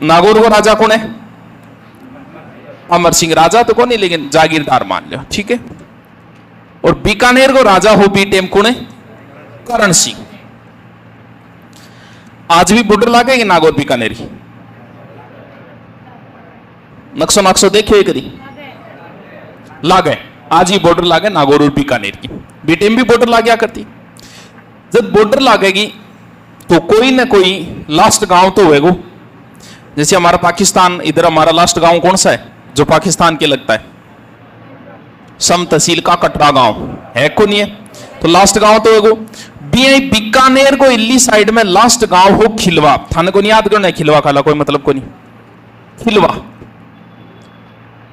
नागौर को राजा कौन है? अमर सिंह। राजा तो कौन है लेकिन जागीरदार मान लो, ठीक है। और बीकानेर को राजा हो बी टेम कौन है? करण सिंह। आज भी बॉर्डर लागे नागौर बीकानेर की? नक्शो नक्शो देखिए कभी लागे। आज ही बॉर्डर लागे नागौर और बीकानेर की। बीटेम भी बॉर्डर ला गया करती। जब बॉर्डर लागेगी तो कोई ना कोई लास्ट गांव तो होएगा। जैसे हमारा पाकिस्तान, इधर हमारा लास्ट गांव कौन सा है जो पाकिस्तान के लगता है? सम तहसील का कटरा गांव है, को नहीं है? तो लास्ट गांव तो होगा। बीकानेर को इल्ली साइड में लास्ट गांव हो खिलवा। थाने को नहीं याद करना है खिलवा काला, कोई मतलब को नहीं, खिलवा।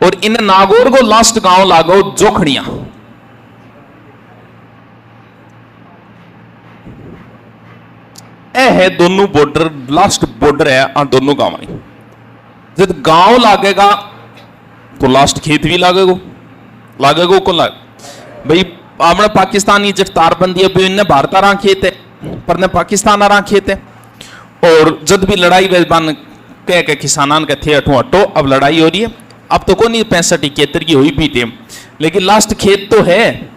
और इन नागौर को लास्ट गांव लागो जोखड़िया। ए है दोनों बॉर्डर, लास्ट बॉर्डर है आ दोनों गांव में। जब गांव लागेगा तो लास्ट खेत भी लागेगा। लागेगा को लाग भाई आपने पाकिस्तानी जब तारबंदी अभी इन्हें भारत आ खेत है पर ने पाकिस्तान आ खेत है। और जब भी लड़ाई वेजबान कह के किसानान के थे अठो अटो, अब लड़ाई हो रही है। अब तो को नहीं 65-71 की हुई भी टेम, लेकिन लास्ट खेत तो है।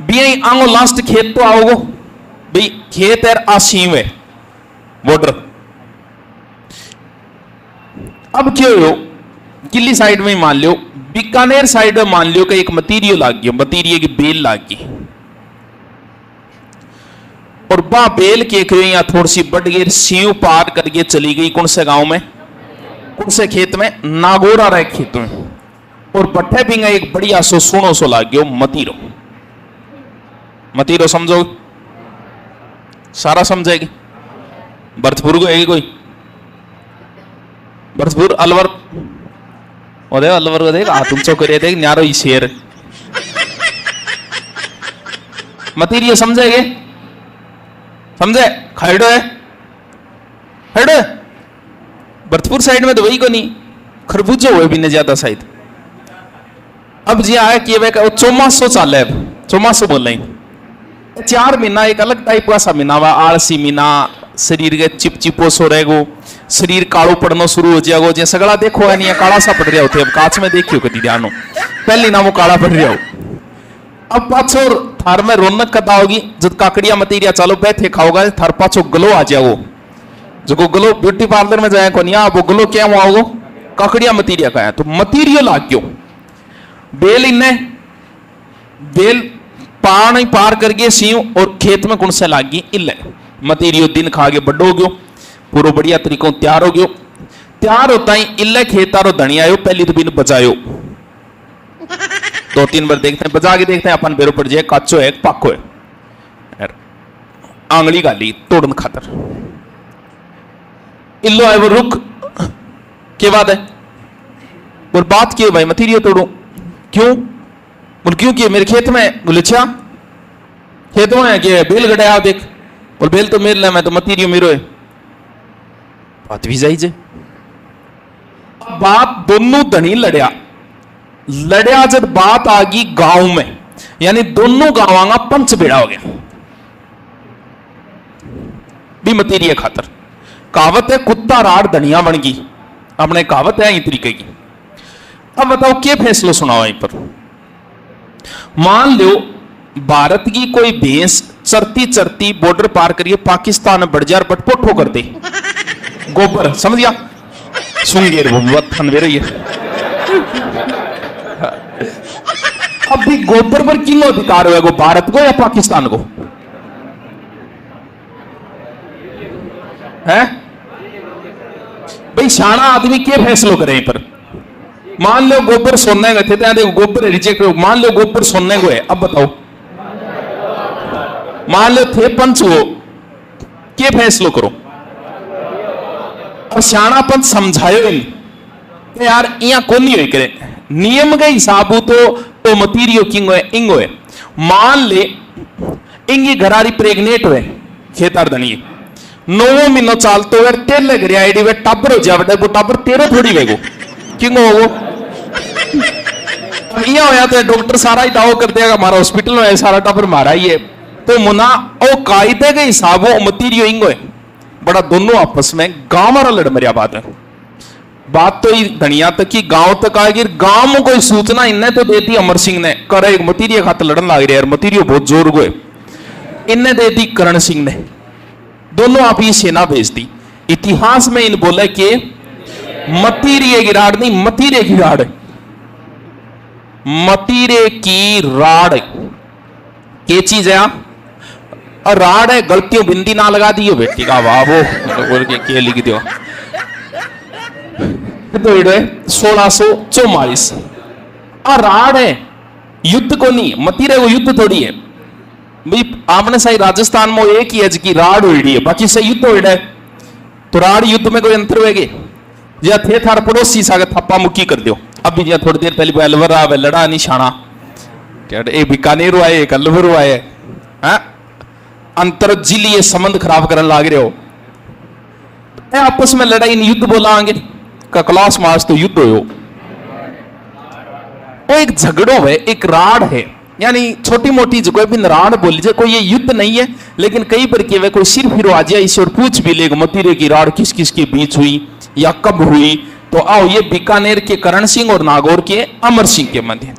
भी आंगो लास्ट खेत तो आओगो भाई, खेत है आसीम है बॉर्डर। अब क्यों हो किली साइड में मान लो, बीकानेर साइड में मान लो कि एक मतीरियो लाग गई, मतीरियो की बेल लाग गई। और बा बेल के या थोड़ी सी बढ़ गई, सीव पार करके चली गई कौन से गांव में, कौन से खेत में? नागौर रहे खेत में। और बट्ठे भी एक बढ़िया सो सोनो सो लाग गयो मतीरो। मतीरो समझो? सारा समझेगी। भरतपुर को है कोई? भरतपुर अलवर और अलवर को देख तुम चौकरिया देख न्यारो ही शेर। मतीरियो समझेगे? समझे? खैडो है, खैडो है। भरतपुर साइड में तो वही को नहीं, खरबूजे हुए भी नहीं ज्यादा शायद। अब जी आया कि वे चौमासो चाले, अब चौमासो बोल रहे 4 महीना एक अलग टाइप का सा महीना हुआ, आलसी महीना। शरीर के चिपचिपो सो रहेगो, शरीर कालो पड़ना शुरू हो जाएगो। जैसे सगड़ा देखो है नहीं काला सा पड़ रहा होते, अब कांच में देखियो कभी ध्यान हो पहली ना वो काला पड़ रहा हो। अब पाछो थार में रौनक कदा होगी जब काकड़िया मतीरिया चालो बैठे खाओगा, थार पाछो गलो आ जाओ। जो गलो ब्यूटी पार्लर में जाए को नहीं वो गलो क्या हुआ, काकड़िया मतीरिया का है। तो मतीरियो लाग गयो बेल, इन्हें बेल पानी पार करके सीव और खेत में कौन से लाग गई इले। मतीरियो दिन खा के बड्डो हो गयो, पूरा बढ़िया तरीकों तैयार हो गयो। तैयार होता ही इले खेतारो धनिया आयो, पहली तो बिन बजायो। 2-3 बार देखते हैं, बजा के देखते हैं अपन बेरो पड़ जाए काचो है पाको है। आंगली गाली तोड़न खातर इल्लो है वो रुक के बाद है। और बात की भाई मतीरियो तोड़ू क्यों? बोल क्यों कि मेरे खेत में गुलछा खेत में है कि बेल गड़ाया देख। और बेल तो मेरे लिए, मैं तो मतीरियो मेरो है। बात भी जाई जे। बात दोनों धनी लड़या जब बात आ गई गांव में, यानी दोनों गांव का पंच बेड़ा हो गया भी मतीरिया खातर। कहावत है कुत्ता राड़ धनिया बन गई, अपने कहावत है इस तरीके की। अब बताओ क्या फैसला सुनाओ यहीं पर। मान लो भारत की कोई भैंस चरती चरती बॉर्डर पार करिए पाकिस्तान में बढ़ जाए, बटपोटो कर दे गोबर, समझ गया? सुंगेर ये अब भी गोबर पर किलो अधिकार होगा, भारत को या पाकिस्तान को? है भाई शाना आदमी क्या फैसलो करे पर। मान लो गोबर सोने गए थे, देखो गोबर रिजेक्ट हो। मान लो गोबर सोने को है, अब बताओ मान लो थे पंच हो, क्या फैसलो करो? और सियाणा पंच समझायो नहीं यार यहाँ कौन नहीं करे नियम के हिसाब तो मतीरियो किंग है इंगो है। मान ले इंगी घरारी प्रेग्नेट हुए खेतार धनी 9 महीनों चालतो है तेल घर आईडी वे टाबर हो जाए, वो टाबर तेरो थोड़ी वेगो किंग हो। यह होया तो डॉक्टर सारा ही दाव कर देगा हमारा हॉस्पिटल में सारा टाबर मारा ही है। तो मुना ओ कायदे के हिसाब मतीरियो इंगो है बड़ा, दोनों आपस में गांव मारा लड़ मरिया बात है। बात तो धनिया तक की गांव तक आएगी। गांव में कोई सूचना इन्हें तो देती अमर सिंह ने, कर एक मतीरिया खातर लड़न लग रहा है, मतीरियो बहुत जोर गए, इन्हें देती करण सिंह ने, दोनों आप ही सेना भेजती। इतिहास में इन बोले कि मतीरिये की राड़ नहीं, मतीरे की राड़, मतीरे की राड़ के चीज है। और राड़ है, गलतियों बिंदी ना लगा दियो बेटी का, वाह वो बोल के लिख दियो। तो 1644 और राड़ है, युद्ध को नहीं, मतीरे को युद्ध थोड़ी है भाई। आपने सही राजस्थान में एक ही है की राड़ हुई है, बाकी से युद्ध हो है। तो राड़ युद्ध में कोई अंतर हुएगी? या थे थार पड़ोसी सागे थप्पा मुक्की कर दियो। अभी या थोड़ी देर पहले अलवर आवे लड़ा निशाना, एक बीकानेर आए, एक अलवर आए, अंतर जिलीय संबंध खराब करने लाग रहे हो। आपस में लड़ाई नहीं, युद्ध बोला आगे का क्लास मार्च तो युद्ध हो। वो एक झगड़ो है, एक राड़ है, यानी छोटी मोटी जो कोई भी राड़ बोली जाए, कोई ये युद्ध नहीं है। लेकिन कई बार के वे कोई सिर फिर आ जाए इसे और पूछ भी लेगा मतीरे की राड़ किस किस के बीच हुई या कब हुई। तो आओ ये बीकानेर के करण सिंह और नागौर के अमर सिंह के मध्य